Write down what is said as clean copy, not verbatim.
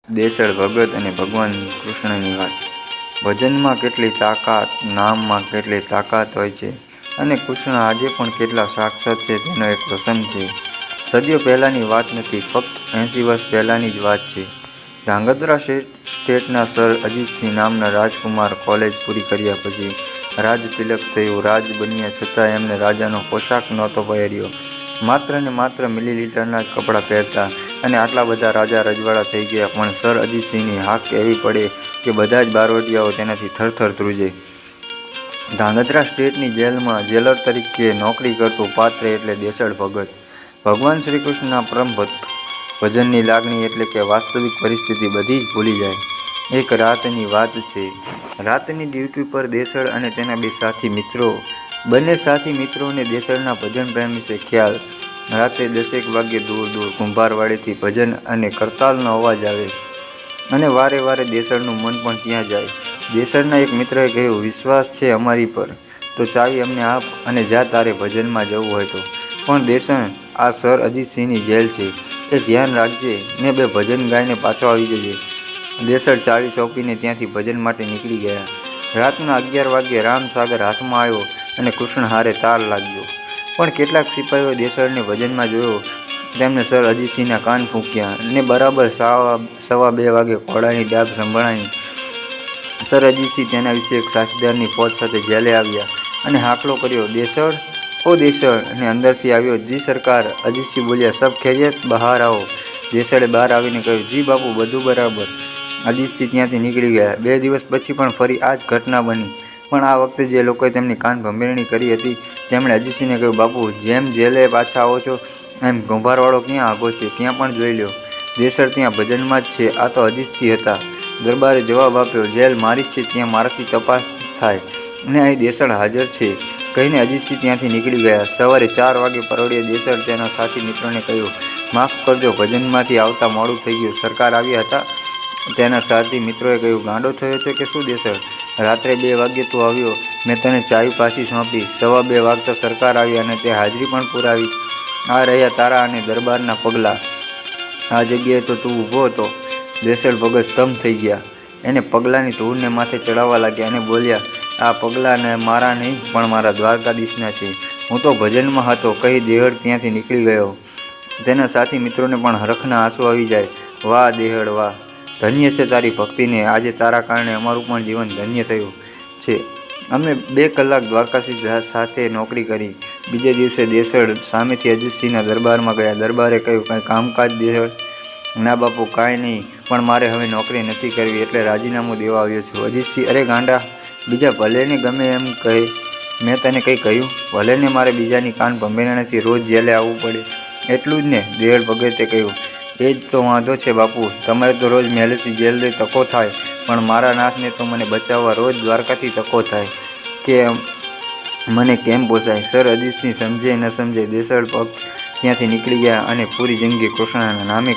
દેસળ ભગત અને ભગવાન કૃષ્ણની વાત। ભજનમાં કેટલી તાકાત, નામમાં કેટલી તાકાત હોય છે અને કૃષ્ણ આજે પણ કેટલા સાક્ષાત છે તેનો એક પ્રસંગ છે। સદીઓ પહેલાંની વાત નથી, ફક્ત 80 વર્ષ પહેલાંની જ વાત છે। ધ્રાંગધ્રા સ્ટેટના સર અજીતસિંહ નામના રાજકુમાર કોલેજ પૂરી કર્યા પછી રાજ તિલક થયું। રાજ બન્યા છતાં એમને રાજાનો પોશાક નહોતો પહેર્યો, માત્ર ને માત્ર મિલીલીટરના જ કપડાં પહેરતા અને આટલા બધા રાજા રજવાડા થઈ ગયા પણ સર અજીતસિંહની હાક એવી પડે કે બધા જ બારવટિયાઓ તેનાથી થરથર ધ્રુજે। ધ્રાંગધ્રા સ્ટેટની જેલમાં જેલર તરીકે નોકરી કરતું પાત્ર એટલે દેસળ ભગત, ભગવાન શ્રી કૃષ્ણના પરમ ભક્ત। ભજનની લાગણી એટલે કે વાસ્તવિક પરિસ્થિતિ બધી જ ભૂલી જાય। એક રાતની વાત છે। રાતની ડ્યુટી પર દેસળ અને તેના બે સાથી મિત્રો, બંને સાથી મિત્રોને દેસળના ભજન પ્રેમ વિશે ખ્યાલ। રાતે 10 વાગ્યે દૂર દૂર કુંભારવાડીથી ભજન અને કરતાલનો અવાજ આવે અને વારે વારે દેસળનું મન પણ ત્યાં જાય। દેસળના એક મિત્રએ કહ્યું, વિશ્વાસ છે અમારી પર તો ચાવી અમને આપ અને જા તારે ભજનમાં જવું હોય તો। પણ દેસળ, આ સર અજીતસિંહની જેલ છે, એ ધ્યાન રાખજે ને 2 ભજન ગાઈને પાછો આવી જજે। દેસળ ચાવી સોંપીને ત્યાંથી ભજન માટે નીકળી ગયા। રાતના 11 વાગ્યે રામસાગર હાથમાં આવ્યો અને કૃષ્ણ હારે તાલ લાગ્યો। પણ કેટલાક સિપાહીઓએ દેસળને ભજનમાં જોયો। તેમણે સર અજીતસિંહના કાન ફૂંક્યા ને બરાબર 2:15 વાગે ઘોડાની ડાબ સંભળાઈ। સર અજીતસિંહ તેના વિશે એક સાથીદારની ફોજ સાથે જેલે આવ્યા અને હાકલો કર્યો, દેસળ, ઓ દેસળ! અને અંદરથી આવ્યો, જી સરકાર। અજીતસિંહ બોલ્યા, સબ ખૈરિયત, બહાર આવો। દેસળે બહાર આવીને કહ્યું, જી બાપુ, બધું બરાબર। અજીતસિંહ ત્યાંથી નીકળી ગયા। 2 દિવસ પછી પણ ફરી આ જ ઘટના બની, પણ આ વખતે જે લોકોએ તેમની કાન ભંભેરણી કરી હતી તેમણે અજીતસિંહને કહ્યું, બાપુ, જેમ જેલે પાછા આવો છો એમ કુંભારવાડો ક્યાં આઘો છે ત્યાં પણ જોઈ લ્યો। દેસળ ત્યાં ભજનમાં જ છે। આ તો અજીતસિંહ હતા। દરબારે જવાબ આપ્યો, જેલ મારી જ છે, ત્યાં મારાથી તપાસ થાય અને અહીં દેસળ હાજર છે, કહીને અજીતસિંહ ત્યાંથી નીકળી ગયા। સવારે 4 વાગે પરોઢિયે દેસળ તેના સાથી મિત્રોને કહ્યું, માફ કરજો, ભજનમાંથી આવતા મોડું થઈ ગયું, સરકાર આવ્યા હતા? તેના સાથી મિત્રોએ કહ્યું, ગાંડો થયો છે કે શું દેસળ? રાત્રે 2 વાગ્યે તું આવ્યો, મેં તને ચાવી પાછી સોંપી, 2:15 વાગતા સરકાર આવી અને તે હાજરી પણ પુરાવી। આ રહ્યા તારા અને દરબારના પગલાં, આ જગ્યાએ તો તું ઊભો હતો। દેસળ ભગત સ્તંભ થઈ ગયા। એને પગલાંની ધૂળને માથે ચડાવવા લાગ્યા અને બોલ્યા, આ પગલાં મારા નહીં પણ મારા દ્વારકાધીશના છે, હું તો ભજનમાં હતો, કહી દેહળ ત્યાંથી નીકળી ગયો। તેના સાથી મિત્રોને પણ હરખના આંસુ આવી જાય। વાહ દેહળ, વાહ! ધન્ય છે તારી ભક્તિને, આજે તારા કારણે અમારું પણ જીવન ધન્ય થયું છે। અમે 2 કલાક દ્વારકાધીશ સાથે નોકરી કરી। બીજે દિવસે દેસળ સામેથી અજીતસિંહના દરબારમાં ગયા। દરબારે કહ્યું, કંઈ કામકાજ દેસળ? ના બાપુ, કાંઈ નહીં, પણ મારે હવે નોકરી નથી કરવી એટલે રાજીનામું દેવા આવ્યો છું। અજીતસિંહ, અરે ગાંડા, બીજા ભલેને ગમે એમ કહે, મેં તને કંઈ કહ્યું? ભલેને મારે બીજાની કાન ભંભેરણીથી રોજ જેલે આવવું પડે, એટલું જ ને? દેહળ ભગતે કહ્યું, એ જ તો વાંધો છે બાપુ, તમારે તો રોજ મહેલેથી જેલથી ધક્કો થાય પણ મારા નાથને તો મને બચાવવા રોજ દ્વારકાથી ધક્કો થાય કે મને કેમ પોસાય? સર અજીતસિંહ સમજે ન સમજે, દેસળ ભગત ત્યાંથી નીકળી ગયા અને પૂરી જિંદગી કૃષ્ણના નામે